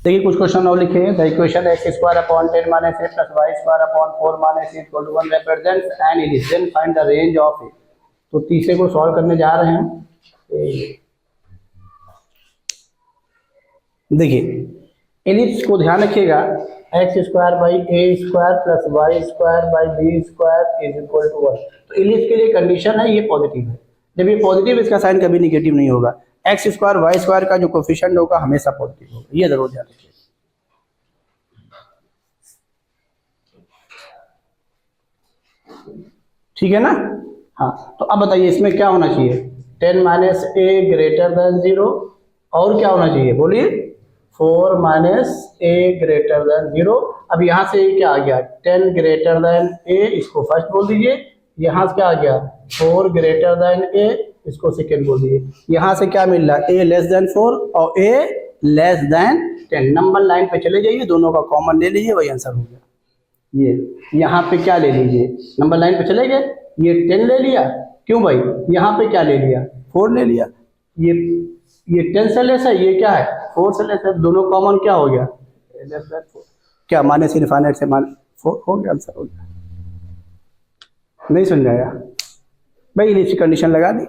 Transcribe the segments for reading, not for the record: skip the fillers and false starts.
देखिए कुछ क्वेश्चन और लिखे हैं। The equation x square upon 10 minus a plus y square upon 4 minus a equal to 1 represents an ellipse, then find the range of a. तो तीसरे को solve करने जा रहे हैं। देखिए इलिप्स को ध्यान रखिएगा, x square by a square plus y square by b square is equal to 1। तो इलिप्स के लिए कंडीशन है ये पॉजिटिव है। जब ये पॉजिटिव, इसका साइन कभी निगेटिव नहीं होगा। एक्स स्क्वायर वाई स्क्वायर का जो कोफिशिएंट होगा हमेशा पॉजिटिव होगा, ये जरूर ध्यान रखिए। ठीक है ना। हाँ, तो अब बताइए इसमें क्या होना चाहिए? 10 माइनस ए ग्रेटर देन 0, और क्या होना चाहिए बोलिए? 4 माइनस ए ग्रेटर देन 0। अब यहाँ से क्या आ गया? 10 ग्रेटर देन ए, इसको फर्स्ट बोल दीजिए। यहाँ से क्या आ गया? 4 ग्रेटर देन ए, इसको सेकेंड बोल दीजिए। यहाँ से क्या मिल रहा है? ए लेस देन 4 और ए लेस देन 10। नंबर लाइन पे चले जाइए, दोनों का कॉमन ले लीजिए, वही आंसर हो गया। ये यहाँ पे क्या ले लीजिए? नंबर लाइन पे चले गए, ये 10 ले लिया। क्यों भाई? यहाँ पे क्या ले लिया? 4 ले लिया। ये 10 से लेस है, ये क्या है? 4 से लेस है। दोनों कॉमन क्या हो गया? Less than 4। क्या माइनस इनफाइनाइट से -4 हो गया, आंसर हो गया। नहीं समझ आया भाई? इलिप्स की कंडीशन लगा दी।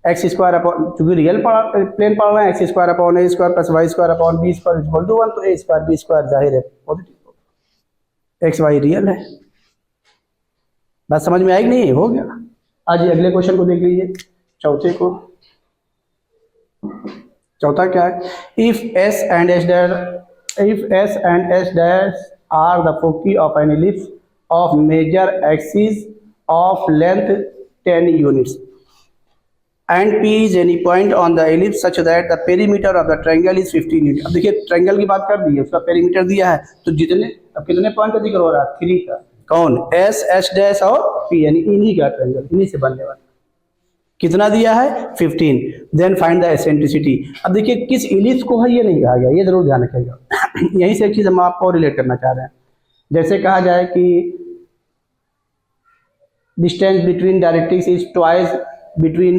एक्स स्क्वायर अपॉन, चूंकि रियल प्लेन पढ़ रहे हैं, x square upon a square plus y square upon b square equal to 1, तो ए स्क्वायर बी स्क्वायर जाहिर है पॉजिटिव, एक्स वाई रियल है। बात समझ में आई कि नहीं? हो गया। आज अगले क्वेश्चन को देख लीजिए, चौथे को। चौथा क्या है? If S and S dash are the foci of an ellipse of major axis of length 10 units and P is any point on the ellipse such that the perimeter of the triangle is 15 unit. अब देखिए triangle की बात कर दी है, उसका perimeter दिया है, तो जितने, अब कितने पॉइंट का जिक्र हो रहा है? 3 का। कौन? एस, एच डैश और P, यानी इन्हीं का ट्रायंगल, इन्हीं से बनने वाला। कितना दिया है? 15। Then find the eccentricity. अब देखिए किस इलिप्स को है ये नहीं कहा गया, ये जरूर ध्यान रखिएगा। यहीं से एक चीज हम आपको रिलेट करना चाह रहे हैं। जैसे कहा जाए कि distance between directrix is twice between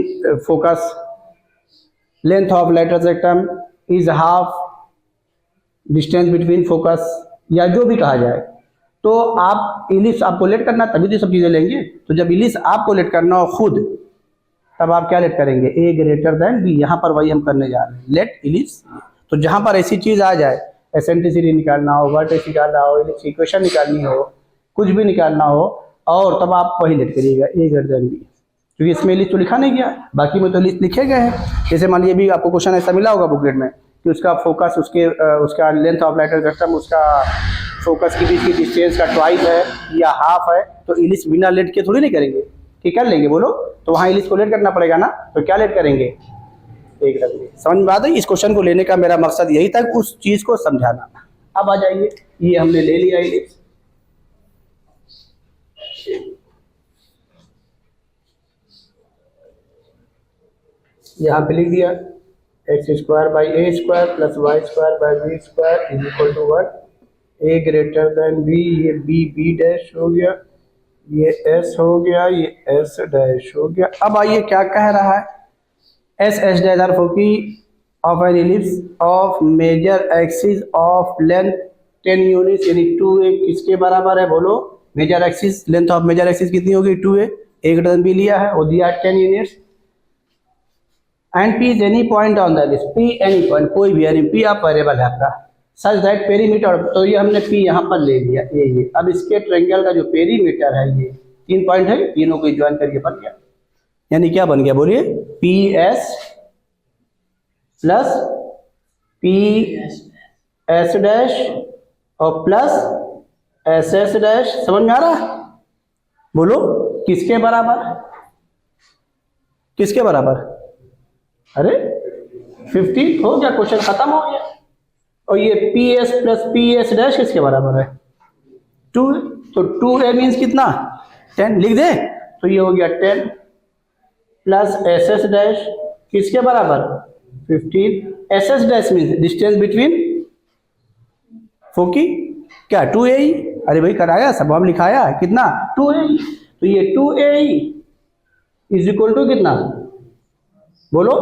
focus, length of lateral rectum is half distance between focus, या जो भी कहा जाए। तो आप इलिप्स आपको लेट करना, तभी तो सब चीज़ें लेंगे। तो जब इलिप्स आपको लेट करना हो खुद, तब आप क्या लेट करेंगे? ए ग्रेटर देन बी। यहाँ पर वही हम करने जा रहे हैं, लेट इलिप्स। तो जहाँ पर ऐसी चीज़ आ जाए, एसेंट्रिसिटी निकालना हो, वर्टेक्स निकालना हो, इलिप्स की इक्वेशन निकालनी हो, कुछ भी निकालना हो, और तब आप वही लेट करिएगा, ए ग्रेटर देन बी। क्योंकि इसमें लिस्ट तो लिखा नहीं गया, बाकी में तो लिस्ट लिखे गए हैं। जैसे मान लीजिए भी आपको क्वेश्चन ऐसा मिला होगा बुकलेट में कि उसका फोकस, उसका लेंथ ऑफ लाइटर सिस्टम, उसका फोकस के बीच की डिस्टेंस का ट्वाइस है या हाफ है, तो इलिप्स बिना लेट के थोड़ी नहीं करेंगे कि कर लेंगे, बोलो। तो वहाँ इलिप्स को लेट करना पड़ेगा ना, तो क्या लेट करेंगे? एक रखेंगे। समझ में आता है? इस क्वेश्चन को लेने का मेरा मकसद यही था, उस चीज़ को समझाना। अब आ जाइए, ये हमने ले लिया इलिप्स। यहाँ पे लिख दिया x square by a square plus y square by b square is equal to 1। A greater than b, ये बी डैश हो गया, ये एस हो गया, ये एस डैश हो गया। अब आइए क्या कह रहा है? S H dash R foci of an ellipse of major axis of length 10 units, यानी 2a किसके बराबर है? बोलो। Major axis, length of major axis कितनी होगी? 2a। ए ग्रेटर देन बी लिया है और दिया 10 units. And P is any point on the ellipse, P any point, कोई भी, यानी P आप वेरिएबल है आपका, सच दैट पेरीमीटर, तो ये हमने P यहाँ पर ले लिया, ये। अब इसके ट्रायंगल का जो पेरीमीटर है, ये 3 पॉइंट है, तीनों को ज्वाइन करके बन गया। यानी क्या बन गया बोलिए? PS प्लस PS डैश और प्लस SS डैश। समझ में आ रहा है? बोलो किसके बराबर? किसके बराबर? अरे 15 हो गया, क्वेश्चन खत्म हो गया। और ये PS प्लस PS डैश किसके बराबर है? 2। तो 2a मीन्स कितना? 10 लिख दे। तो ये हो गया 10 प्लस SS डैश किसके बराबर? 15। SS dash means distance between foci, क्या 2a। अरे भाई कराया, सब हम लिखाया, कितना? 2a। तो ये 2a इज इक्वल टू कितना? बोलो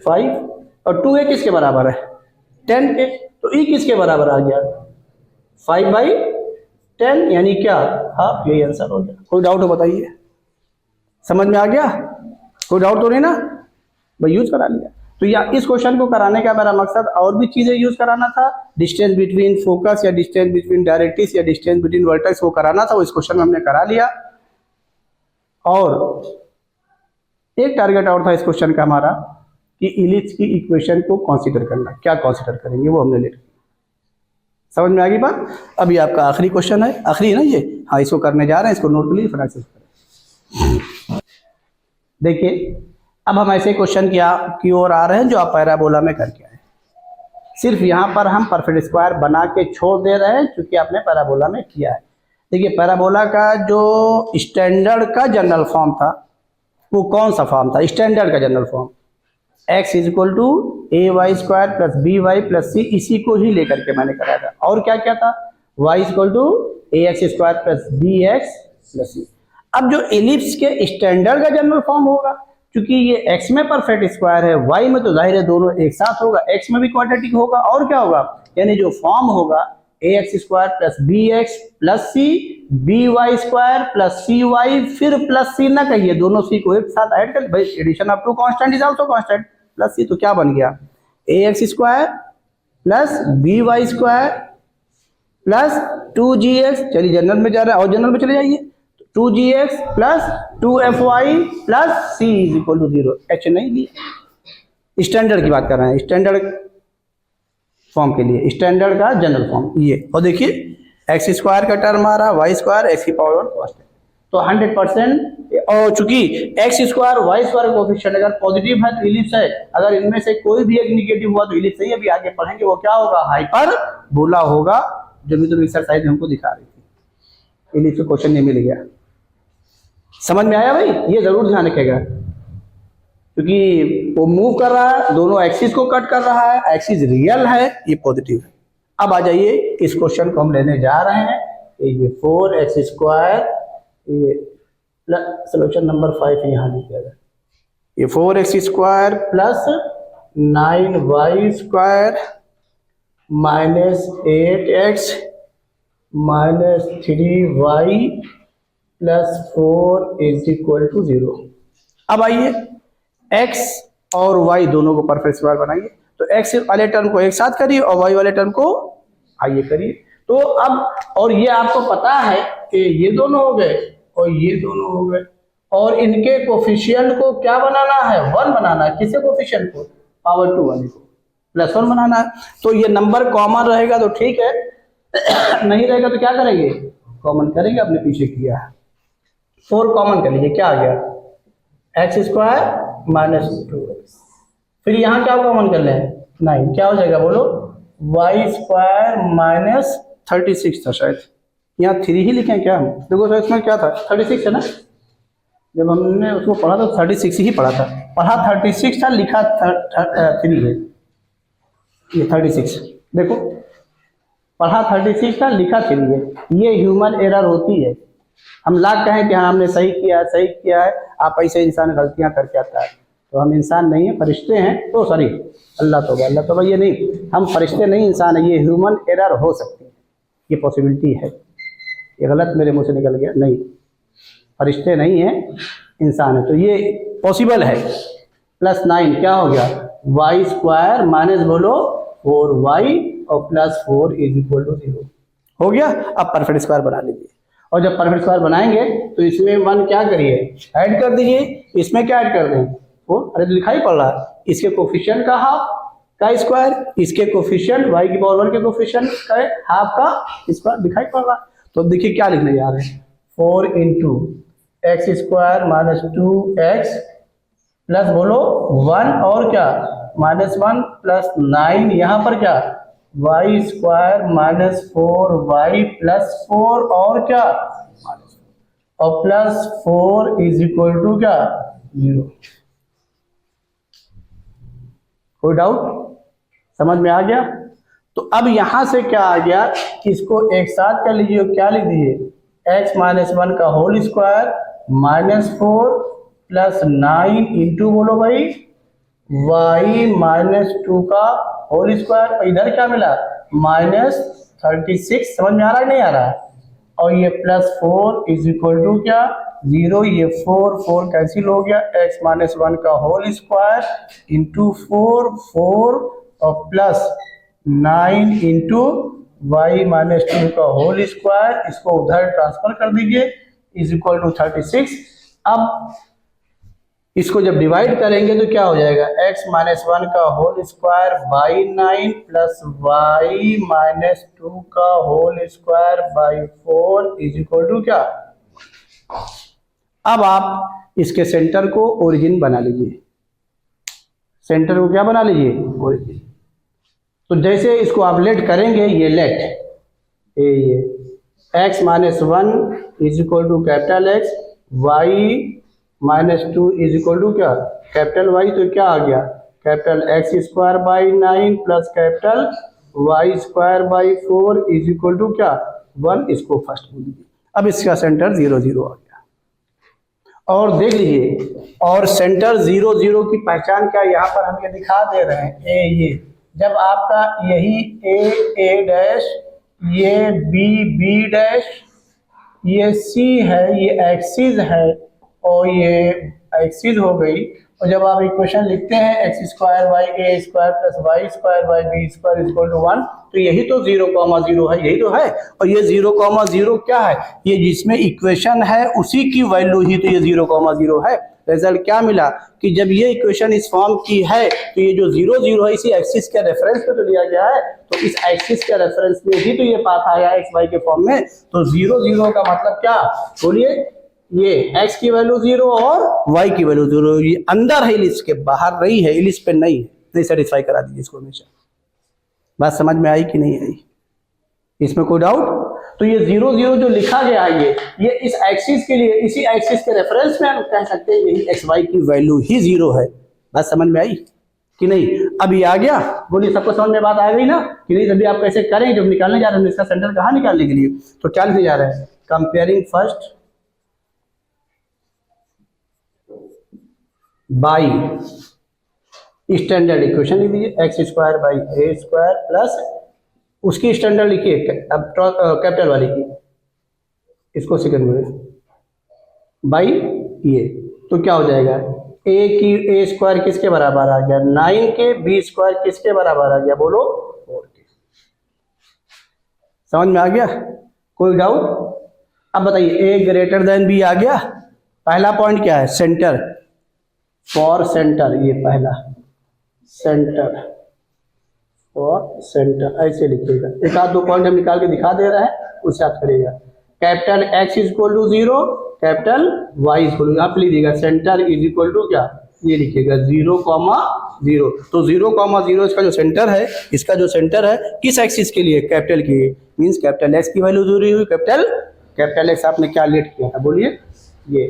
5। और 2a किसके बराबर है? 10 के, तो ई किसके बराबर आ गया 5/10 यानी क्या हाफ, यही आंसर हो गया। कोई डाउट हो बताइए, समझ में आ गया, कोई डाउट तो नहीं ना भाई, यूज करा लिया। तो या इस क्वेश्चन को कराने का मेरा मकसद और भी चीजें यूज कराना था, डिस्टेंस बिटवीन फोकस या डिस्टेंस बिटवीन डायरेक्ट्रिक्स या डिस्टेंस बिटवीन वर्टेक्स वो कराना था, वो इस क्वेश्चन में हमने करा लिया। और एक टारगेट और था इस क्वेश्चन का हमारा कि इलिप्स की इक्वेशन को कंसीडर करना, क्या कंसीडर करेंगे वो हमने ले लिया। समझ में आ गई बात। अभी आपका आखिरी क्वेश्चन है, आखिरी है ना ये, हाँ इसको करने जा रहे हैं, इसको नोट कर लीजिए फटाक से करें। देखिए अब हम ऐसे क्वेश्चन की ओर आ रहे हैं जो आप पैराबोला में करके आए, सिर्फ यहाँ पर हम परफेक्ट स्क्वायर बना के छोड़ दे रहे हैं क्योंकि आपने पैराबोला में किया है। देखिए पैराबोला का जो स्टैंडर्ड का जनरल फॉर्म था वो कौन सा फॉर्म था, स्टैंडर्ड का general form x equal to ay square plus by plus c, इसी को ही लेकर के मैंने कराया था। और क्या क्या था, y equal to ax square plus bx plus c। अब जो एलिप्स के स्टैंडर्ड का जनरल फॉर्म होगा, क्योंकि ये x में परफेक्ट स्क्वायर है, y में तो जाहिर है दोनों एक साथ होगा, x में भी क्वाड्रेटिक होगा, और क्या होगा, यानी जो फॉर्म होगा ax square plus bx plus c, by square plus cy, फिर प्लस c ना कहिए, दोनों c को एक साथ ऐड कर, भाई addition of two constant is also constant, plus c, तो क्या बन गया ax square plus by square plus 2gx, चलिए जनरल में जा रहा है और जनरल में चले जाइए, 2gx plus 2fy plus c is equal to 0। h नहीं लिया, स्टैंडर्ड की बात कर रहे हैं, स्टैंडर्ड फॉर्म के लिए, स्टैंडर्ड का जनरल फॉर्म ये। और देखिए एक्स स्क्वायर का टर्म आ रहा है, वाई स्क्वायर एक्स की पावर 1 कांस्टेंट, तो 100%। और चूंकि x square y square coefficient अगर पॉजिटिव है तो इलिप्स है, अगर इनमें से कोई भी एक नेगेटिव हुआ तो इलिप्स है। अभी आगे पढ़ेंगे वो क्या होगा, हाइपरबोला होगा, जो भी तुम एक्सरसाइज हमको दिखा रही थी। इलिप्स का क्वेश्चन नहीं मिल गया, समझ में आया भाई, ये जरूर ध्यान रखेगा, क्योंकि वो मूव कर रहा है, दोनों एक्सिस को कट कर रहा है, एक्सिस रियल है, ये पॉजिटिव है। अब आ जाइए इस क्वेश्चन को हम लेने जा रहे हैं, ये 4x स्क्वायर, ये सोल्यूशन नंबर 5 यहाँ लिखा है, ये 4x square plus 9y square minus 8x minus 3y plus 4 is equal to 0। अब आइए x और y दोनों को परफेक्ट स्क्वायर बनाइए, तो x वाले टर्म को एक साथ करिए और y वाले टर्म को आइए करिए। तो अब और ये आपको पता है कि ये दोनों हो गए और ये दोनों हो गए, और इनके कोफिशिएंट को क्या बनाना है, 1 बनाना है। किसे कोफिशिएंट को, पावर 2 वाले को प्लस 1 बनाना है। तो ये नंबर कॉमन रहेगा तो ठीक है, नहीं रहेगा तो क्या करेंगे, कॉमन करेंगे, अपने पीछे किया है। 4 कॉमन कर लीजिए, क्या आ गया एक्स स्क्वायर माइनस 2x, फिर यहाँ क्या कॉमन कर लें 9, क्या हो जाएगा बोलो, वाई स्क्वायर माइनस 36 था शायद, यहाँ 3 ही लिखे क्या हम, देखो तो इसमें क्या था 36 है ना, जब हमने उसको पढ़ा तो 36 ही पढ़ा था, पढ़ा 36 था, लिखा 3 है, ये 36 देखो, पढ़ा 36 था, लिखा 3 है। ये ह्यूमन एरर होती है, हम लाख कहें कि हाँ हमने सही किया है, आप ऐसे इंसान गलतियां करके आता है, तो हम इंसान नहीं है, फरिश्ते हैं, तो सॉरी अल्लाह तो ये नहीं, हम फरिश्ते नहीं इंसान है, ये ह्यूमन एरर हो सकती है, ये पॉसिबिलिटी है, ये गलत मेरे मुंह से निकल गया, नहीं फरिश्ते नहीं है, इंसान है, तो ये पॉसिबल है। प्लस 9 क्या हो गया, वाई स्क्वायर माइनस बोलो 4y और प्लस 4 इज इक्वल टू 0 हो गया। अब परफेक्ट स्क्वायर बना लीजिए, और जब परफेक्ट स्क्वायर बनाएंगे तो इसमें 1 क्या करिए ऐड कर दीजिए, इसमें क्या ऐड कर दें 4, अरे लिखा ही पड़ रहा है, इसके कोफिशिएंट का हाफ का स्क्वायर, इसके कोफिशिएंट y की पावर 1 के कोफिशिएंट का हाफ का स्क्वायर दिखाई पड़ रहा है। तो देखिए क्या लिखने जा रहे हैं, 4 into x square minus 2x plus बोलो 1 और क्या माइनस 1 प्लस 9, यहाँ पर क्या Y square minus 4y plus 4 और क्या और प्लस 4 इज इक्वल टू क्या 0। कोई डाउट, समझ में आ गया। तो अब यहां से क्या आ गया, इसको एक साथ कर लीजिए, क्या लिख दीजिए x माइनस 1 का whole square minus 4 plus 9 into बोलो भाई y माइनस 2 का होल स्क्वायर, और इधर क्या मिला -36, समझ में आ रहा है नहीं आ रहा है, और ये +4 इज इक्वल टू क्या 0, ये 4 कैंसिल हो गया, x माइनस 1 का होल स्क्वायर इंटू 4 और +9 इंटू y माइनस 2 का होल स्क्वायर, इसको उधर ट्रांसफर कर दीजिए, इज इक्वल टू 36। अब इसको जब डिवाइड करेंगे तो क्या हो जाएगा, x माइनस 1 का whole square by 9 plus y minus 2 का whole square by 4 is equal to क्या। अब आप इसके सेंटर को ओरिजिन बना लीजिए, सेंटर को क्या बना लीजिए ओरिजिन। तो जैसे इसको आप लेट करेंगे, ये लेट ये x minus 1 is equal to capital X, y minus 2 is equal to क्या कैपिटल Y, तो क्या आ गया capital X square by 9 plus capital Y square by 4 is equal to क्या 1, इसको फर्स्ट बोल दीजिए। अब इसका सेंटर 0 0 आ गया, और देख लीजिए, और सेंटर 0 0 की पहचान क्या यहाँ पर हम ये दिखा दे रहे हैं, ये जब आपका यही a डैश, ये b डैश, ये c है, ये एक्सिस है, और ये एक्सिस हो गई, और जब आप इक्वेशन लिखते हैं x square by a square plus y square by b square equal to 1, तो यही तो 0, 0 है, यही तो है। और ये 0, 0 क्या है, ये जिसमें इक्वेशन है उसी की वैल्यू ही तो ये 0, 0 है। रिजल्ट क्या मिला कि जब ये इक्वेशन इस फॉर्म की है तो ये जो 0 0 है इसी एक्सिस के रेफरेंस पे तो लिया गया है, तो इस एक्सिस के रेफरेंस में ही तो ये पाथ आया है x y के फॉर्म में। तो 0 0 का मतलब क्या बोलिए, ये x की वैल्यू 0 और y की वैल्यू 0, ये अंदर है इलिप्स के, बाहर रही है, इलिप्स पे नहीं है। नहीं सेटिस्फाई करा दीजिए इसको हमेशा। बात समझ में आई कि नहीं आई, इसमें कोई डाउट। तो ये 0 0 जो लिखा गया है ये इस एक्सिस के लिए, इसी एक्सिस के रेफरेंस में हम कह सकते हैं यही एक्स वाई की वैल्यू ही 0 है। बात समझ में आई कि नहीं। अब ये आ गया, बोलिए सबको समझ में बात आ गई ना कि नहीं। जब आप कैसे करें, जब निकालने जा रहे हैं इसका सेंटर कहाँ निकालने के लिए, तो क्या लिखने जा रहे हैं, comparing first by standard equation लिख दीजिए, x square by a square plus उसकी स्टैंडर्ड लिखिए अब कैपिटल वाली की, इसको सेकंड में बाई ये, तो क्या हो जाएगा ए की ए स्क्वायर किसके बराबर आ गया 9 के, बी स्क्वायर किसके बराबर आ गया बोलो 4 के। समझ में आ गया, कोई डाउट। अब बताइए ए ग्रेटर देन बी आ गया। पहला पॉइंट क्या है, सेंटर, फॉर सेंटर, ये पहला सेंटर और सेंटर ऐसे लिखिएगा। एक आध दो पॉइंट हम निकाल के दिखा दे रहे हैं, उससे आप करिएगा। Capital X is equal to 0, capital Y is equal to, आप लिखिएगा सेंटर इज इक्वल टू क्या, ये लिखिएगा 0, 0। तो 0, 0 इसका जो सेंटर है, इसका जो सेंटर है किस एक्सिस के लिए, कैपिटल के लिए, मीन्स कैपिटल एक्स की वैल्यू 0 हुई, कैपिटल एक्स आपने क्या लेट किया था बोलिए, ये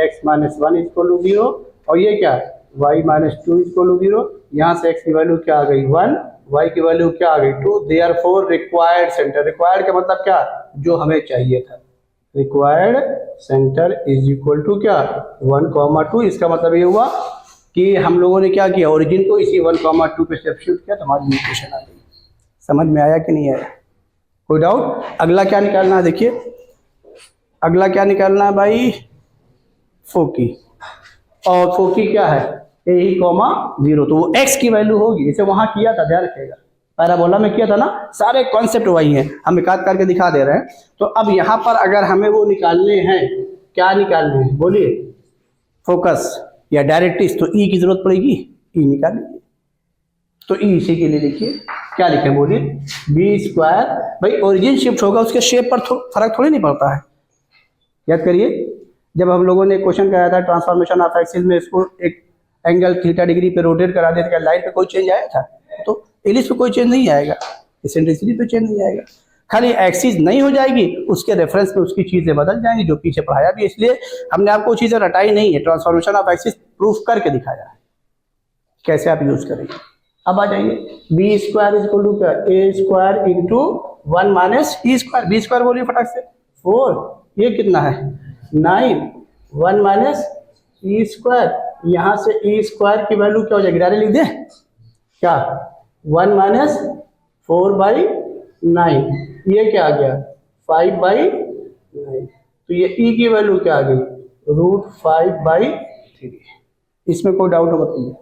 x minus 1 is equal to 0, और ये क्या y minus 2 is equal to 0। यहाँ से x की वैल्यू क्या आ गई 1, y की वैल्यू क्या आ गई 2। देयरफॉर रिक्वायर्ड सेंटर, रिक्वायर्ड का मतलब क्या, जो हमें चाहिए था, required centre is equal to क्या 1, 2। इसका मतलब ये हुआ कि हम लोगों ने क्या किया, ओरिजिन को इसी 1, 2 पे सब्स्टिट्यूट किया, तो हमारी इक्वेशन आ गई। समझ में आया कि नहीं आया, कोई डाउट। अगला क्या निकालना है, देखिए अगला क्या निकालना है भाई, फोकी, और फोकी क्या है ए ही कॉमा 0, तो वो x की वैल्यू होगी, जैसे वहां किया था, ध्यान रखिएगा पैराबोला में किया था ना, सारे कॉन्सेप्ट वही हैं, हम एक आध करके दिखा दे रहे हैं। तो अब यहाँ पर अगर हमें वो निकालने हैं, क्या निकालने हैं बोलिए, फोकस या डायरेक्ट्रिक्स, तो ई की जरूरत पड़ेगी, ई निकाल लीजिए। तो ई इसी के लिए लिखिए, क्या लिखे बोलिए, बी स्क्वायर, भाई ओरिजिन शिफ्ट होगा उसके शेप पर फर्क थोड़ी नहीं पड़ता है। याद करिए, जब हम लोगों ने क्वेश्चन कराया था ट्रांसफॉर्मेशन ऑफ एक्सिस में, इसको एक एंगल थीटा डिग्री पे रोटेट करा देते, क्या लाइन पे कोई चेंज आया था, तो एलिप्स पे कोई चेंज नहीं आएगा, एसेंट्रिसिटी पे चेंज नहीं आएगा, खाली एक्सिस नहीं हो जाएगी, उसके रेफरेंस में उसकी चीजें बदल जाएंगी, जो पीछे पढ़ाया भी। इसलिए हमने आपको चीजें रटाई नहीं है, ट्रांसफॉर्मेशन ऑफ एक्सिस प्रूफ करके दिखाया है कैसे आप यूज करेंगे। अब आ जाइए, b square is equal to क्या, a square into 1 minus e square, b square बोलिए फटाक से 4, ये कितना है 9, 1 माइनस ई स्क्वायर, यहाँ से ई स्क्वायर की वैल्यू क्या हो जाएगी, डायरेक्ट लिख दे क्या 1 माइनस 4/9, ये क्या आ गया 5/9। तो ये ई की वैल्यू क्या आ गई √5/3। इसमें कोई डाउट हो बताइए,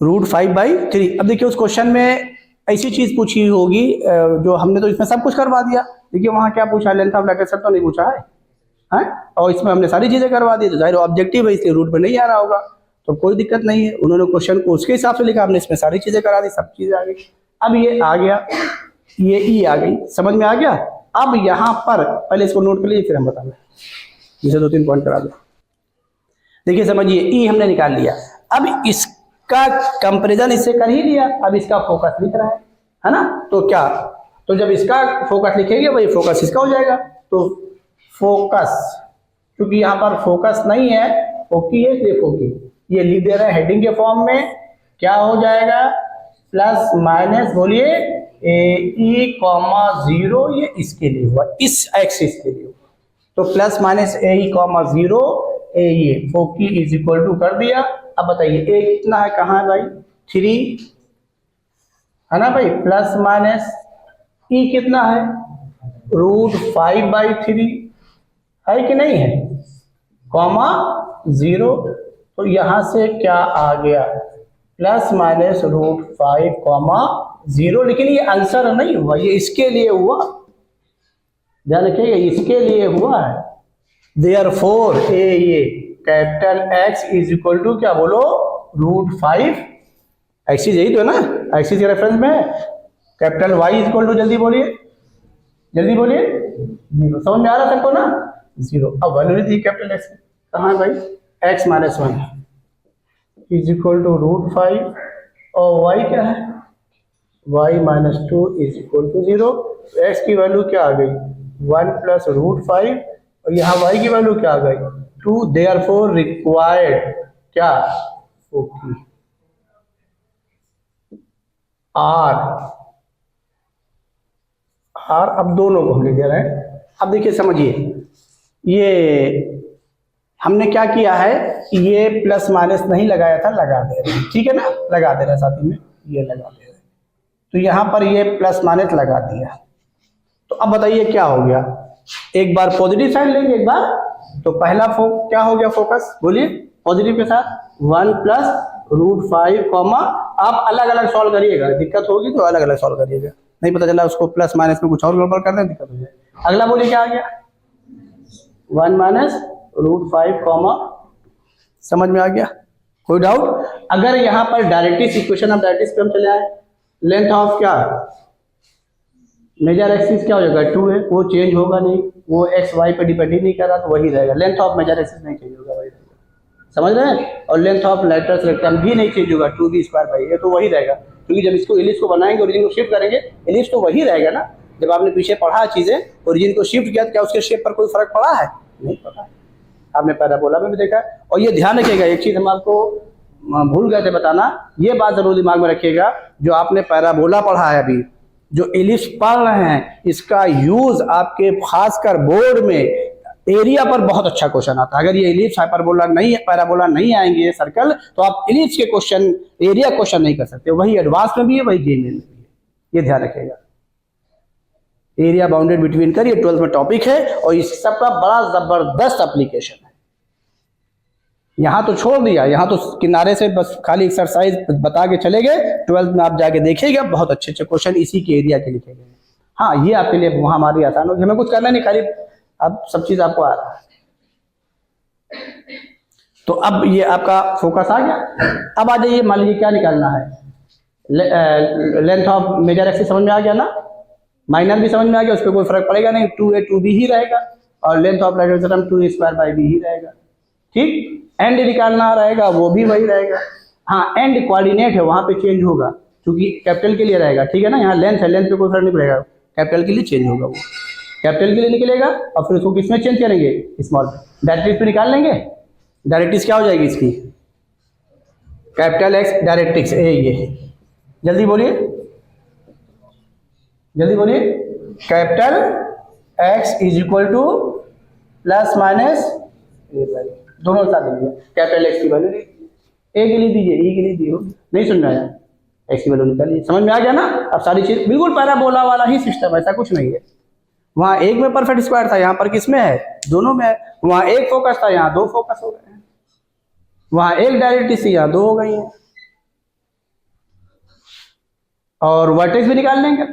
√5/3। अब देखिए उस क्वेश्चन में ऐसी चीज पूछी होगी जो हमने तो इसमें सब कुछ करवा दिया। देखिए वहां क्या पूछा, लेंथ ऑफ लेटर सेट तो नहीं पूछा है, हैं? और इसमें हमने सारी चीजें करवा दी, तो जाहिर ऑब्जेक्टिव है इसलिए रूट पे नहीं आ रहा होगा, तो कोई दिक्कत नहीं है। उन्होंने क्वेश्चन को उसके हिसाब से लिखा, हमने इसमें सारी चीजें करा दी, सब चीजें आ गई। अब ये आ गया, ये ई आ गई, समझ में आ गया। अब यहाँ पर पहले इसको नोट कर लीजिए, फिर हम बताएंगे, इसे 2-3 पॉइंट करा दो। देखिए समझिए, ई हमने निकाल लिया, अब इसका कंपेरिजन इससे कर ही लिया, अब इसका फोकस लिख रहा है ना। तो क्या, तो जब इसका फोकस लिखेंगे वही फोकस इसका हो जाएगा। तो फोकस, क्योंकि यहाँ पर फोकस नहीं है, फोकी है, इसलिए फोकी, ये लिख दे रहे हैं हेडिंग के फॉर्म में। क्या हो जाएगा प्लस माइनस, बोलिए AE,0, ये इसके लिए हुआ, इस एक्सिस के लिए हुआ। तो प्लस माइनस AE,0, ये फोकी इज इक्वल टू कर दिया। अब बताइए ए कितना है, कहाँ है भाई 3 है ना भाई, प्लस माइनस ई कितना है √5/3 है कि नहीं है, (0). तो यहां से क्या आ गया प्लस माइनस √5,0, लेकिन ये आंसर नहीं हुआ, ये इसके लिए हुआ, ध्यान रखिएगा इसके लिए हुआ है। देयरफॉर ये capital X is equal to क्या बोलो √5, एक्सिस यही तो है ना, एक्सिस के रेफरेंस में capital Y is equal to, जल्दी बोलिए 0। समझ में आ रहा सबको ना, 0। अब वैल्यू दी कैपिटल X कहाँ है भाई, X - 1 इज इक्वल टू √5, और Y क्या है Y - 2 is equal to 0। X की वैल्यू क्या आ गई 1 प्लस √5, और यहाँ Y की वैल्यू क्या आ गई 2। देयरफॉर रिक्वायर्ड क्या फोकी R, अब दोनों को हम लिख दे रहे हैं। अब देखिए समझिए, ये हमने क्या किया है, ये प्लस माइनस नहीं लगाया था, लगा दे रहे हैं, ठीक है ना, लगा दे रहे हैं साथ में, ये लगा दे रहे हैं। तो यहाँ पर ये प्लस माइनस लगा दिया। तो अब बताइए क्या हो गया, एक बार पॉजिटिव साइड लेंगे एक बार, तो पहला क्या हो गया फोकस, बोलिए पॉजिटिव के साथ 1 प्लस √5, आप अलग अलग सॉल्व करिएगा, दिक्कत होगी तो अलग अलग सॉल्व करिएगा, नहीं पता चला उसको प्लस माइनस में कुछ और गड़बड़ कर दें दिक्कत हो जाए। अगला बोलिए क्या आ गया 1 माइनस √5, समझ में आ गया, कोई डाउट। अगर यहाँ पर डायरेक्टिव इक्वेशन, अब डायरेक्टिव पे हम चले आए, लेंथ ऑफ क्या मेजर एक्सिस क्या हो जाएगा 2 है, वो चेंज होगा नहीं, वो एक्स वाई पे डिपेंड ही नहीं कर रहा, तो वही रहेगा। लेंथ ऑफ मेजर एक्सिस नहीं चेंज होगा, वही रहेगा, समझ रहे हैं। और लेंथ ऑफ लेटरल रेक्टम भी नहीं चेंज होगा, 2b², ये तो वही रहेगा, क्योंकि जब इसको एलिप्स को बनाएंगे, ओरिजिन को शिफ्ट करेंगे, एलिप्स तो वही रहेगा ना। जब आपने पीछे पढ़ा चीजें, ओरिजिन को शिफ्ट किया, क्या उसके शेप पर कोई फर्क पड़ा है, नहीं पड़ा है, आपने पैराबोला में भी देखा। और ये ध्यान रखिएगा, एक चीज हम आपको भूल गए थे बताना, ये बात जरूर दिमाग में रखिएगा, जो आपने पैराबोला पढ़ा है, अभी जो एलिप्स पढ़ रहे हैं, इसका यूज आपके खासकर बोर्ड में एरिया पर बहुत अच्छा क्वेश्चन आता है। अगर ये एलिप्स हाइपरबोला नहीं है, पैराबोला नहीं आएंगे सर्कल, तो आप एलिप्स के क्वेश्चन, एरिया क्वेश्चन नहीं कर सकते। वही एडवांस में भी है, वही जेईई में भी है, ये ध्यान रखिएगा। एरिया बाउंडेड बिटवीन कर, ये 12th में टॉपिक है, और इस सबका बड़ा जबरदस्त एप्लीकेशन है। यहाँ तो छोड़ दिया, यहाँ तो किनारे से बस खाली एक्सरसाइज बता के चले गए, 12th में आप जाके देखिएगा बहुत अच्छे अच्छे क्वेश्चन इसी के एरिया के लिखे गए। हाँ, ये आपके लिए वहां हमारी आसान होगी, हमें कुछ करना नहीं, खाली अब सब चीज आपको आ रहा है। तो अब ये आपका फोकस आ गया। अब आ जाइए, मान लीजिए क्या निकालना है, लेंथ ऑफ मेजर एक्सिस समझ में आ गया ना, माइनर भी समझ में आ गया, उस पर कोई फर्क पड़ेगा नहीं, 2a 2b ही रहेगा, और length of lateral rectum 2a² ही रहेगा, ठीक। एंड निकालना रहेगा, वो भी वही रहेगा। हाँ, एंड कोऑर्डिनेट है, वहां पे चेंज होगा, क्योंकि कैपिटल के लिए रहेगा, ठीक है ना। यहाँ लेंथ है, लेंथ पे कोई फर्क नहीं पड़ेगा, कैपिटल के लिए चेंज होगा, वो कैपिटल के लिए निकलेगा, और फिर उसको किसमें चेंज करेंगे, स्मॉल पे। डायरेक्ट्रिक्स पे निकाल लेंगे, डायरेक्ट्रिक्स क्या हो जाएगी इसकी, कैपिटल X डायरेक्ट्रिक्स ए, ये जल्दी बोलिए capital X is equal two plus minus दोनों साथ दीजिए, कैपिटल X की वैल्यू ए के लिए दीजिए, ई के लिए दियो, नहीं सुन रहा है, एक्स की वैल्यू निकालिए। समझ में आ गया ना? अब सारी चीज बिल्कुल पैराबोला वाला ही सिस्टम, ऐसा कुछ नहीं है। वहां एक में परफेक्ट स्क्वायर था, यहाँ पर किसमें है? दोनों में है। वहां एक फोकस था, यहाँ दो फोकस हो गए हैं। वहां एक डायरेक्ट्रिक्स थी, यहाँ दो हो गई है। और वर्टेक्स भी निकाल लेंगे,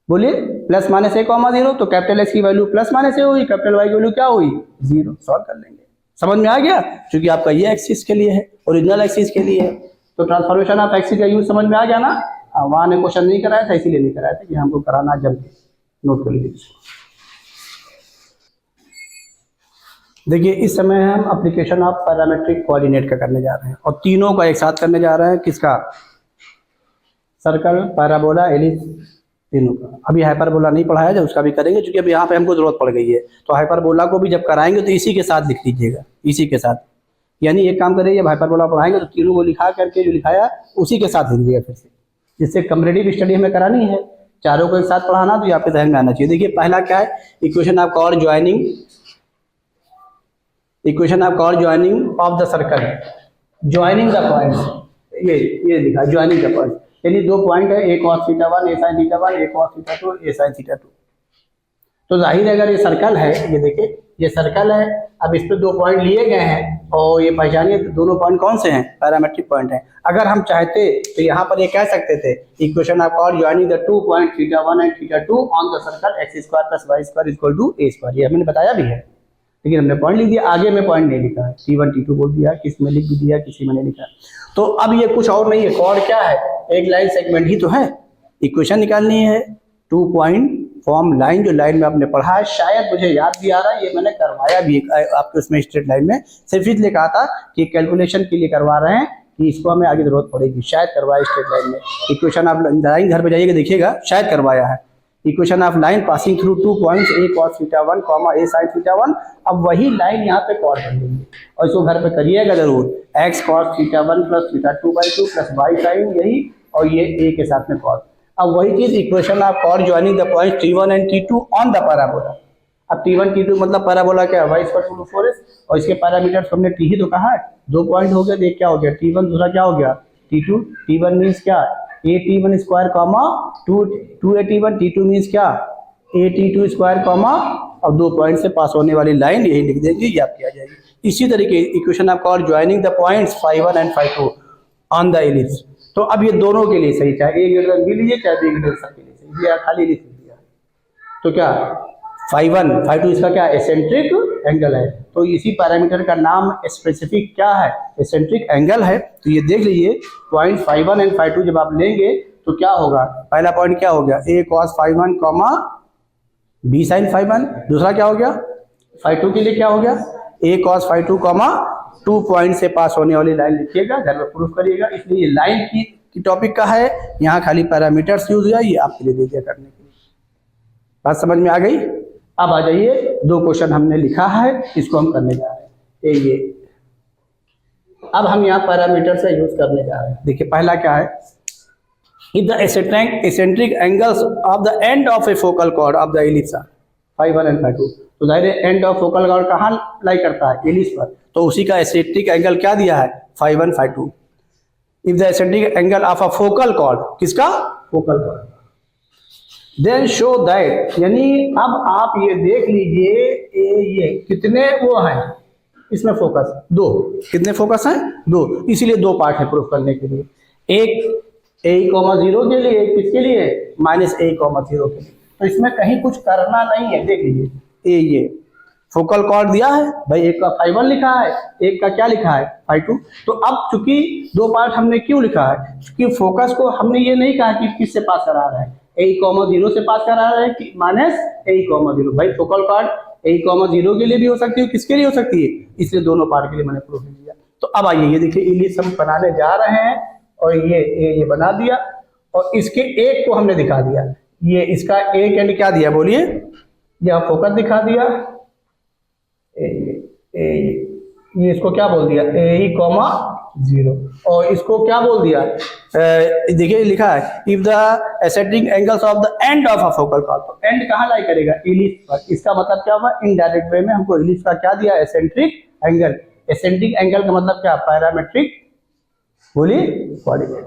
बोलिए प्लस माइनस ए कॉमा 0, तो कैपिटल एक्स की वैल्यू प्लस माइनस ए हुई, कैपिटल वाई की वैल्यू क्या हुई? 0। सॉल्व कर लेंगे। समझ में आ गया? क्योंकि आपका ये एक्सिस के लिए है, ओरिजिनल एक्सिस के लिए है, तो ट्रांसफॉर्मेशन ऑफ एक्सिस का यूज समझ में आ गया ना? वहां ने क्वेश्चन नहीं कराया था, इसीलिए नहीं कराया था कि हमको कराना जम के। नोट कर लीजिए। देखिए इस समय हम एप्लीकेशन ऑफ पैरामेट्रिक कोऑर्डिनेट का करने जा रहे हैं, और तीनों का एक साथ करने जा रहे हैं। किसका? सर्कल, पैराबोला, एलिप्स, तीनों का। अभी हाइपरबोला नहीं पढ़ाया जाए, उसका भी करेंगे, क्योंकि अभी यहाँ पे हमको जरूरत पड़ गई है। तो हाइपरबोला को भी जब कराएंगे तो इसी के साथ लिख लीजिएगा, इसी के साथ। यानी एक काम करिए, जब हाइपरबोला पढ़ाएंगे तो तीनों को लिखा करके जो लिखाया उसी के साथ लिख लीजिएगा फिर से, जिससे कंपैरेटिव स्टडी हमें करानी है, चारों को एक साथ पढ़ाना, तो यहाँ पे ध्यान में आना चाहिए। देखिए पहला क्या है? Equation of chord joining, equation of chord joining of the circle, joining the points, ये लिखा ज्वाइनिंग द पॉइंट, यानी दो पॉइंट है, a cos theta 1, a sine theta 1, a cos theta 2, a sine theta 2। तो जाहिर है अगर ये सर्कल है, ये देखिए ये सर्कल है, अब इस पे दो पॉइंट लिए गए हैं, और ये पहचानिए दोनों पॉइंट कौन से हैं? पैरामेट्रिक पॉइंट हैं। अगर हम चाहते तो यहाँ पर ये कह सकते थे equation of chord joining the two point theta 1 and theta 2 on the circle x square plus y square equal to a square. ये हमने बताया भी है, लेकिन हमने पॉइंट लिख दिया, आगे में पॉइंट नहीं लिखा है। T1 T2 बोल दिया, किसी में लिख भी दिया, किसी में नहीं लिखा। तो अब ये कुछ और नहीं है, कॉर्ड क्या है? एक लाइन सेगमेंट ही तो है। इक्वेशन निकालनी है, 2 पॉइंट फॉर्म लाइन, जो लाइन में आपने पढ़ा है, शायद मुझे याद भी आ रहा है, ये मैंने करवाया भी आपके उसमें स्ट्रेट लाइन में। सिर्फ इसलिए कहा था कि कैलकुलेशन के लिए करवा रहे हैं कि इसको हमें आगे जरूरत पड़ेगी, शायद करवाया स्ट्रेट लाइन में। इक्वेशन आप लाइन घर पे जाइएगा देखिएगा, शायद करवाया है। Equation of line passing through two points A cos theta 1 comma A sine theta 1। अब वही लाइन यहाँ पे कॉर्ड कर देंगे, और इसको घर पे करिएगा जरूर। X cos theta 1 plus theta 2/2 plus y sine, यही, और ये ए के साथ में कॉर्ड। अब वही चीज equation of chord joining the point T1 and T2 on the parabola. अब T1 T2 मतलब पैराबोला क्या है? y इक्वल टू 4s, और इसके पैरामीटर्स हमने t ही तो कहा है। दो पॉइंट हो गए, देख क्या हो गया? T1, दूसरा क्या हो गया? T2। T1 मीन्स क्या? AT1 square comma 2AT1, T2 means क्या? AT2 स्क्वायर कॉमा, अब दो पॉइंट से पास होने वाली लाइन यही लिख देंगे, ये आपकी आ जाएगी। इसी तरीके equation of chord joining the points φ1 and φ2 on the ellipse. तो अब ये दोनों के लिए सही, चाहे ए ग्रेटर देन बी लीजिए, चाहे बी ग्रेटर देन के लिए सही, ये खाली लिख दिया। तो क्या φ1 φ2 इसका क्या? एसेंट्रिक एंगल है। तो इसी पैरामीटर का नाम स्पेसिफिक क्या है? एसेंट्रिक एंगल है। तो ये देख लीजिए, पॉइंट φ1 एंड φ2 जब आप लेंगे तो क्या होगा? पहला पॉइंट क्या हो गया? a cos φ1 comma b sin φ1। दूसरा क्या हो गया? φ2 के लिए क्या हो गया? a cos φ2 कॉमा 2 पॉइंट से पास होने वाली लाइन लिखिएगा, घर में प्रूफ करिएगा। इसलिए लाइन की टॉपिक का है, यहाँ खाली पैरामीटर्स यूज हुआ, ये आपके लिए दे दिया करने के लिए। बात समझ में आ गई? अब आ जाइए, दो क्वेश्चन हमने लिखा है, इसको हम करने जा रहे हैं। ये अब हम यहाँ पैरामीटर से यूज करने जा रहे हैं। देखिए पहला क्या है? If the eccentric angles of the end of a focal chord of the ellipse are φ1 and φ2, तो जाहिर है एंड ऑफ फोकल कॉर्ड कहाँ लाई करता है? एलिप्स पर। तो उसी का एसेंट्रिक एंगल क्या दिया है? φ1 φ2। If the eccentric angle of a focal chord, किसका? Focal chord. Then show that, यानी अब आप ये देख लीजिए, ये कितने वो हैं इसमें फोकस? दो। कितने फोकस हैं? दो। इसीलिए दो पार्ट है प्रूफ करने के लिए, एक a,0 के लिए, किसके लिए? -a,0 के लिए। तो इसमें कहीं कुछ करना नहीं है। देख लीजिए, ये फोकल कॉर्ड दिया है भाई, एक का φ1 लिखा है, एक का क्या लिखा है? φ2। तो अब चूंकि दो पार्ट हमने क्यों लिखा है? क्योंकि फोकस को हमने ये नहीं कहा कि किससे पास करा रहा है, a,0 से पास करा रहा है कि -a,0। भाई फोकल कॉर्ड a,0 के लिए भी हो सकती है, किसके लिए हो सकती है? इसलिए दोनों पार्ट के लिए मैंने प्रूफ दिया। तो अब आइए, ये देखिए इलिप्स हम बनाने जा रहे हैं, और ये बना दिया, और इसके एक को हमने दिखा दिया। ये इसका एक एंड क्या दिया? बोलिए, यहाँ फोकस दिखा दिया, ये इसको क्या बोल दिया? a,0। और इसको क्या बोल दिया? देखिए लिखा है if the eccentric angles of the end of a focal cord. तो एंड कहाँ लाई करेगा? इलिप्स पर। इसका मतलब क्या हुआ? इनडायरेक्ट वे में हमको इलिप्स का क्या दिया? Eccentric angle. एसेंट्रिक एंगल का मतलब क्या? पैरामेट्रिक बोलिए कोऑर्डिनेट।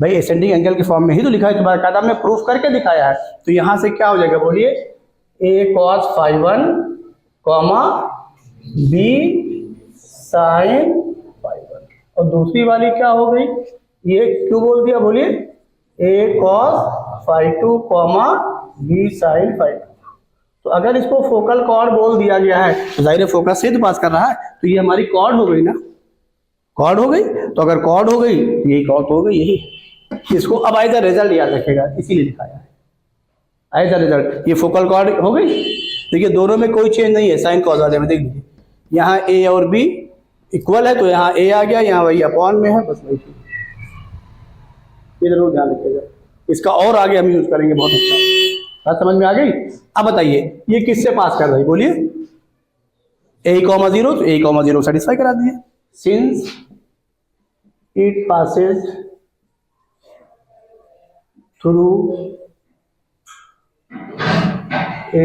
भाई एसेंडिंग एंगल के फॉर्म में ही तो लिखा है, तुम्हारा कायदा में प्रूफ करके दिखाया है। तो यहाँ से क्या हो जाएगा बोलिए, a cos phi 1 comma b sin phi 1, और दूसरी वाली क्या हो गई, ये क्यों बोल दिया बोलिए, a cos phi 2 comma b sin phi 2। तो अगर इसको फोकल कॉर्ड बोल दिया गया है तो जाहिर है फोकस से तो पास कर रहा है, तो ये हमारी कॉर्ड हो गई ना, कॉर्ड हो गई। तो अगर कॉर्ड हो गई यही कॉर्ड हो गई, यही इसको अब एज अ रिजल्ट याद रखेगा, इसीलिए लिखाया है एज अ रिजल्ट। ये फोकल कॉर्ड हो गई। देखिए दोनों में कोई चेंज नहीं है, साइन कॉस वाले में देख लीजिए, यहाँ ए और बी इक्वल है तो यहाँ ए आ गया, यहाँ वही अपॉन में है, बस वही चीज, ये जरूर ध्यान रखिएगा। इसका और आगे हम यूज करेंगे, बहुत अच्छा। बात समझ में आ गई। अब बताइए ये किससे पास कर रही है बोलिए, a, 0, तो a, 0 सेटिस्फाई करा दिए, since it Passage through a,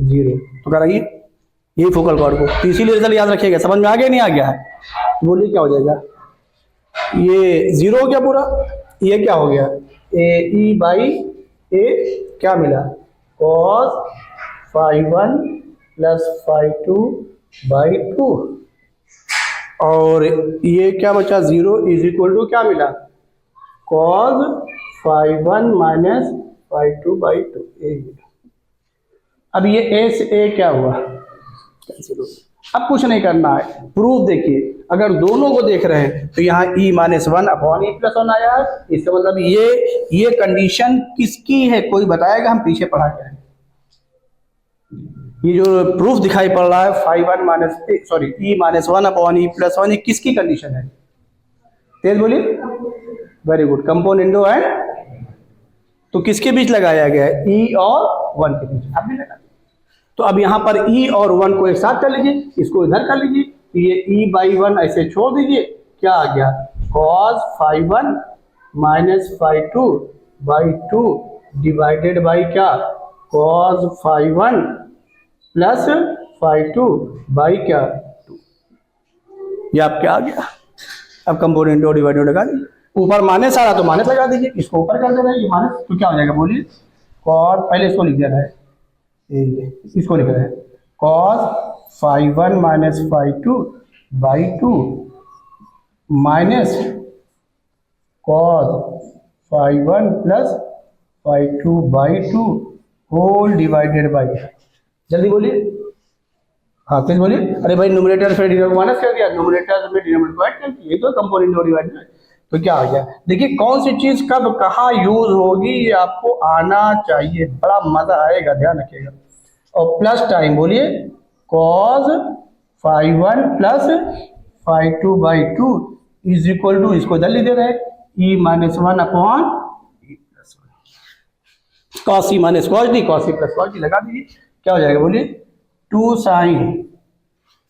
0, तो कराइए यही फोकल कॉर्ड को। तो इसीलिए रिजल्ट याद रखिएगा। समझ में आ गया नहीं आ गया है बोलिए, क्या हो जाएगा, ये 0 हो गया पूरा, ये क्या हो गया, a e बाई a क्या मिला, cos phi 1 plus phi 2 by 2, और ये क्या बचा 0 इज इक्वल टू क्या मिला, cos phi 1 minus phi 2 by 2। अब ये a से a क्या हुआ, कैंसिल हो। अब कुछ नहीं करना है, प्रूफ देखिए, अगर दोनों को देख रहे हैं तो यहाँ e minus 1 upon e plus 1 आया है, इसका मतलब ये कंडीशन किसकी है, कोई बताएगा, हम पीछे पढ़ा के आए। ये जो प्रूफ दिखाई पड़ रहा है phi 1 minus sorry e minus 1 upon e plus 1, ये किसकी कंडीशन है, तेज बोलिए, वेरी गुड, कंपोनेंडो एंड, तो किसके बीच लगाया गया है, e और 1 के बीच, आप भी लगा। तो अब यहाँ पर e और 1 को एक साथ कर लीजिए, इसको इधर कर लीजिए, तो ये e बाई 1 ऐसे छोड़ दीजिए, क्या आ गया, cos phi 1 minus phi 2 by 2 divided by क्या, cos phi 1 plus phi 2 by क्या 2। ये आपके आ गया। अब कंपोनेंट और डिवाइडेड लगा दीजिए, ऊपर माइनस आ रहा तो माइनस लगा दीजिए, इसको ऊपर कर दे रहे हैं, ये माइनस, तो क्या हो जाएगा बोलिए, cos, पहले इसको लिख दे रहा है, इसको लिख रहे हैं, cos phi 1 minus phi 2 by 2 minus cos phi 1 plus phi 2 by 2 whole divided by, जल्दी बोलिए, हाँ फिर बोलिए, अरे भाई न्यूमरेटर फिर डिनोमिनेटर को माइनस कर दिया, न्यूमरेटर में डिनोमिनेटर को ऐड कर दिया, ये तो कंपोनेंट और डिवाइडेड। तो क्या हो गया, देखिए कौन सी चीज कब कहाँ यूज होगी ये आपको आना चाहिए, बड़ा मजा आएगा, ध्यान रखिएगा। और प्लस टाइम बोलिए, cos phi 1 plus phi 2 by 2 is equal to, इसको इधर लिख दे रहे हैं, e minus 1 upon e plus 1, cos e minus cos d, cos e plus cos d लगा दीजिए, क्या हो जाएगा बोलिए, 2 sin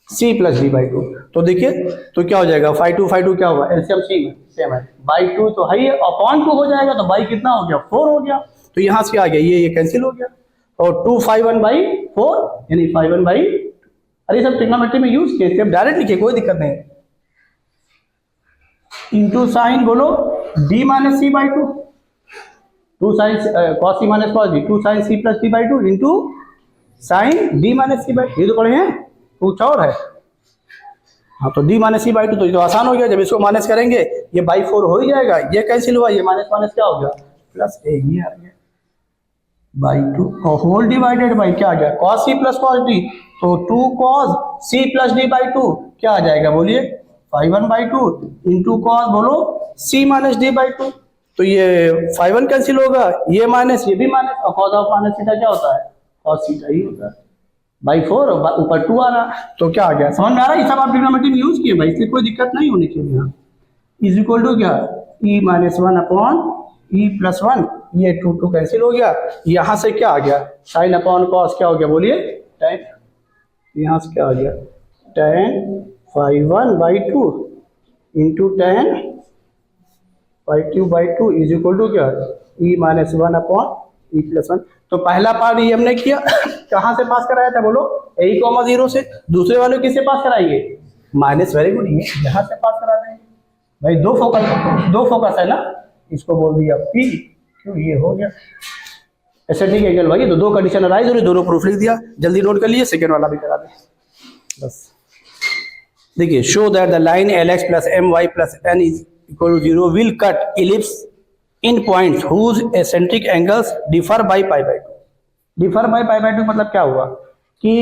c plus d by 2। तो देखिए तो क्या हो जाएगा, phi 2 क्या होगा, एलसीएम c में सेम है, बाई 2 तो है ही, अपॉन 2 हो जाएगा, तो बाई कितना हो गया, 4 हो गया, तो यहाँ से आ गया, ये कैंसिल हो गया, और 2 phi 1 बाई 4 यानी phi 1 बाई, अरे सब ट्रिग्नोमेट्री में यूज किए, डायरेक्ट लिखिए, कोई दिक्कत नहीं, इंटू साइन बोलो d minus c by 2, 2 sine cos c minus cos d, 2 sine c plus d by 2 into sine d minus c by, ये तो पढ़े हैं, कुछ और है, हाँ तो d माइनस सी बाई 2, तो ये तो आसान हो गया, जब इसको माइनस करेंगे ये बाई 4 हो ही जाएगा, ये कैंसिल हुआ, ये माइनस माइनस क्या हो गया, प्लस a, ये आ गया बाई 2, और होल डिवाइडेड बाई क्या आ गया, cos c plus cos d, तो 2 cos c plus d by 2 क्या आ जाएगा बोलिए, phi 1 बाई 2 इंटू कॉस बोलो c माइनस d बाई 2, तो ये phi 1 कैंसिल होगा, ये माइनस ये भी माइनस, और cos ऑफ माइनस थीटा क्या होता है, cos थीटा ही होता है, बाई 4 और ऊपर 2 आ रहा, तो क्या आ गया, समझ में आ रहा है, ये सब आप ट्रिग्नोमेट्री में यूज किए भाई, इसलिए कोई दिक्कत नहीं होनी चाहिए। यहाँ इज इक्वल टू क्या, e minus 1 upon e plus 1, ये 2 कैंसिल हो गया, यहाँ से क्या आ गया, साइन अपॉन कॉस क्या हो गया बोलिए, tan, यहाँ से क्या आ गया, tan phi 1 by 2 into tan phi 2 by 2 is equal to क्या, e minus 1 upon e plus 1। तो पहला पार्ट ये हमने किया, कहाँ से पास कराया था बोलो, a, 0 से, दूसरे वाले किससे पास कराएंगे, माइनस, वेरी गुड, ये यहाँ से पास करा देंगे, भाई दो फोकस है ना, इसको बोल दिया P, क्यों ये हो गया एसेंट्रिक एंगल भाई। तो दो कंडीशन अराइज हो रही, दोनों प्रूफ लिख दिया, जल्दी नोट कर लिए, सेकंड वाला भी करा दे बस। देखिए, show that the line LX plus MY plus N is equal to 0 will cut ellipse in points whose eccentric angles differ by π/2। Differ by π/2 मतलब क्या हुआ कि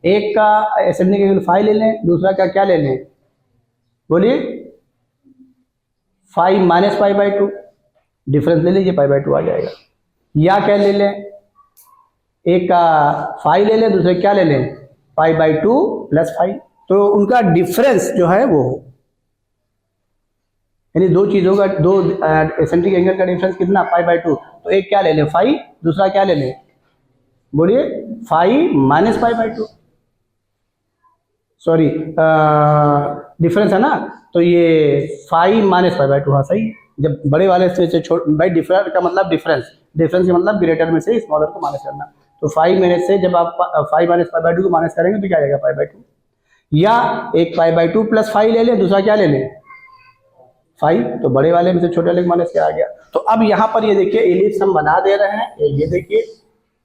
एक का एसेंट्रिक एंगल फाई ले लें, दूसरा का क्या ले लें, बोलिए फाई माइनस π/2, डिफरेंस ले लीजिए π/2 आ जाएगा। या क्या ले लें, एक का फाई ले लें, दूसरे क्या ले लें π/2 प्लस फाई, तो उनका डिफरेंस जो है वो, यानी दो चीजों का, दो एसेंट्रिक एंगल का डिफरेंस कितना π/2, तो एक क्या ले लें फाई, दूसरा क्या ले लें, बोलिए फाई माइनस π/2, सॉरी डिफरेंस है ना, तो ये फाई माइनस π/2, हाँ सही। जब बड़े वाले से छोटे, भाई डिफरेंस का मतलब डिफरेंस का मतलब ग्रेटर में से स्मॉलर को माइनस करना, तो फाई माइनस से जब आप फाई माइनस π/2 को माइनस करेंगे तो क्या आएगा π/2। या एक π/2 प्लस फाई ले लें, दूसरा क्या ले लें फाई, तो बड़े वाले में से छोटे वाले को माइनस क्या आ गया। तो अब यहाँ पर ये देखिए एलिप्स हम बना दे रहे हैं, ये देखिए,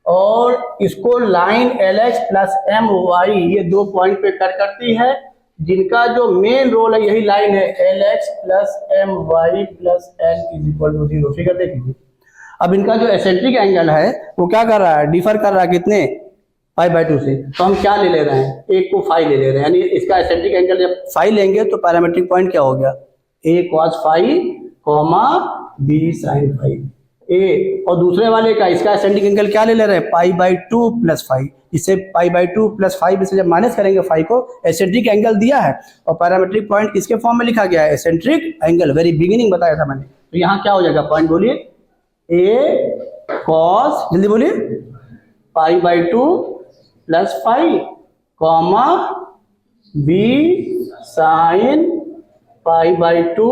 और इसको लाइन LX प्लस MY ये दो पॉइंट पे कट करती है, जिनका जो मेन रोल है यही लाइन है LX plus MY plus N is equal to 0। Figure देख लीजिए, अब इनका जो एसेंट्रिक एंगल है वो क्या कर रहा है, डिफर कर रहा है कितने π/2 से, तो हम क्या ले रहे हैं, एक को फाई ले रहे हैं, यानी इसका एसेंट्रिक एंगल जब फाई लेंगे तो पैरामेट्रिक पॉइंट क्या हो गया, A cos phi comma B sin phi A, और दूसरे वाले का इसका एसेंट्रिक एंगल क्या ले रहे हैं π/2 प्लस फाई, इससे π/2 प्लस फाई से जब माइनस करेंगे फाई को, एसेंट्रिक एंगल दिया है और पैरामेट्रिक पॉइंट किसके फॉर्म में लिखा गया है, एसेंट्रिक एंगल, वेरी बिगिनिंग बताया था मैंने। तो यहाँ क्या हो जाएगा पॉइंट, बोलिए A cos, जल्दी बोलिए π/2 plus phi comma B sin π/2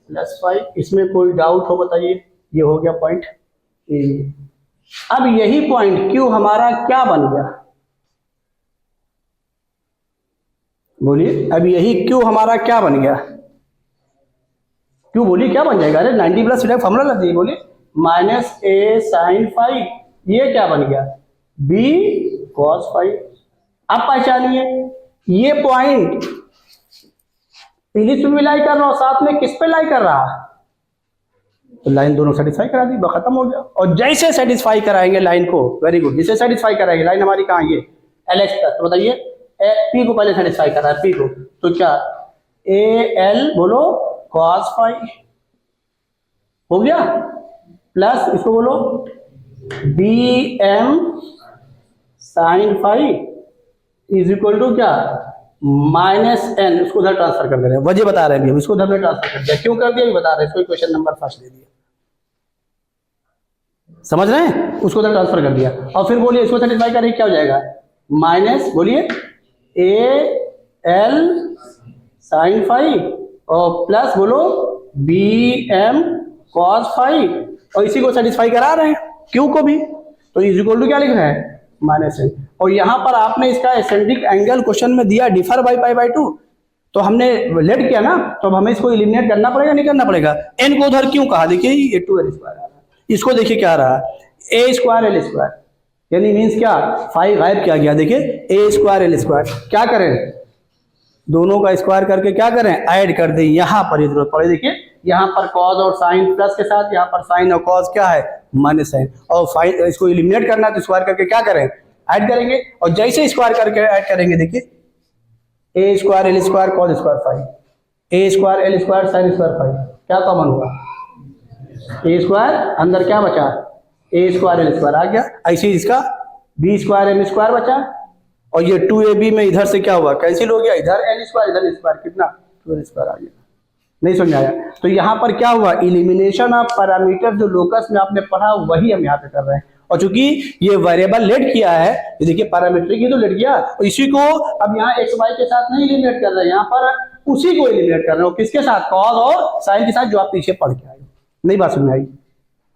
plus phi. इसमें कोई डाउट हो बताइए, ये हो गया पॉइंट ए। अब यही पॉइंट Q हमारा क्या बन गया, बोलिए, अब यही Q हमारा क्या बन गया, Q बोलिए क्या बन जाएगा, अरे 90 प्लस थीटा फॉर्मूला लग जाइए, बोलिए माइनस A sin फाई, ये क्या बन गया B cos फाई। अब पहचानिए ये पॉइंट इलिप्स में लाई कर रहा हूं, साथ में किस पे लाई कर रहा है, तो लाइन दोनों सेटिस्फाई करा दी, खत्म हो गया। और जैसे सेटिस्फाई कराएंगे लाइन को, वेरी गुड, जिसे सेटिस्फाई कराएंगे, लाइन हमारी कहाँ ये LX प्लस, तो बताइए P को पहले सेटिस्फाई करा है, P को, तो क्या AL बोलो cos फाई हो गया, प्लस इसको बोलो BM sin phi is equal to क्या माइनस N, उसको उधर ट्रांसफर कर दे रहे हैं, वजह बता रहे हैं अभी, उसको उधर में ट्रांसफर कर दिया, क्यों कर दिया ये बता रहे हैं, इसको क्वेश्चन नंबर फर्स्ट दे दिया, समझ रहे हैं, उसको उधर ट्रांसफर कर दिया। और फिर बोलिए इसको सेटिस्फाई करें क्या हो जाएगा, माइनस बोलिए AL sin फाई और प्लस बोलो BM cos फाई, और इसी को सेटिस्फाई करा रहे हैं Q को भी, तो इज इक्वल टू क्या लिख रहे हैं माइनस N। और यहाँ पर आपने इसका एसेंट्रिक एंगल क्वेश्चन में दिया डिफर बाय π/2, तो हमने लेट किया ना, तो अब हमें इसको एलिमिनेट करना पड़ेगा, नहीं करना पड़ेगा, N को उधर क्यों कहा, देखिए ये 2L स्क्वायर आ रहा है, इसको देखिए क्या आ रहा है A स्क्वायर L स्क्वायर, यानी मीन्स क्या फाई गायब किया गया, देखिए A स्क्वायर L स्क्वायर, क्या करें दोनों का स्क्वायर करके क्या करें ऐड कर दें, यहाँ पर ये जरूरत पड़े, देखिए यहाँ पर कॉस और साइन प्लस के साथ, यहाँ पर साइन और कॉस क्या है माइनस साइन, और फाइन इसको एलिमिनेट करना है तो स्क्वायर करके क्या करें ऐड करेंगे, और जैसे स्क्वायर करके ऐड करेंगे देखिए A square L square cos square phi, A square L square sine square phi, क्या कॉमन हुआ A स्क्वायर, अंदर क्या बचा A स्क्वायर L स्क्वायर आ गया, ऐसे इसका B स्क्वायर M स्क्वायर बचा, और ये 2AB में इधर से क्या हुआ कैंसिल हो गया, इधर L स्क्वायर इधर स्क्वायर, कितना 2L स्क्वायर आ गया, नहीं समझ आया। तो यहाँ पर क्या हुआ इलिमिनेशन ऑफ पैरामीटर, जो लोकस में आपने पढ़ा वही हम यहाँ पे कर रहे हैं, और चूंकि ये वेरिएबल लेट किया है, ये देखिए पैरामीट्रिक ही तो लेट किया, और इसी को अब यहाँ एक्स वाई के साथ नहीं एलिमिनेट कर रहे हैं, यहाँ पर उसी को एलिमिनेट कर रहे हो, किसके साथ कॉस और साइन के साथ, जो आप पीछे पढ़ के आए। नहीं बात समझ आई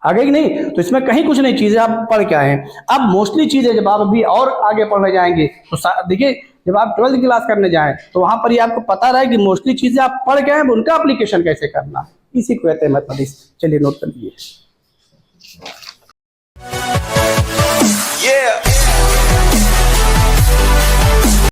आगे कि नहीं, तो इसमें कहीं कुछ नहीं, चीजें आप पढ़ के आए हैं। अब मोस्टली चीजें जब आप अभी और आगे पढ़ने जाएंगे तो देखिए जब आप 12th क्लास करने जाएं तो वहां पर ये आपको पता रहे कि मोस्टली चीजें आप पढ़ गए हैं, उनका एप्लीकेशन कैसे करना, इसी को कहते हैं मैथमेटिक्स। चलिए नोट कर लीजिए।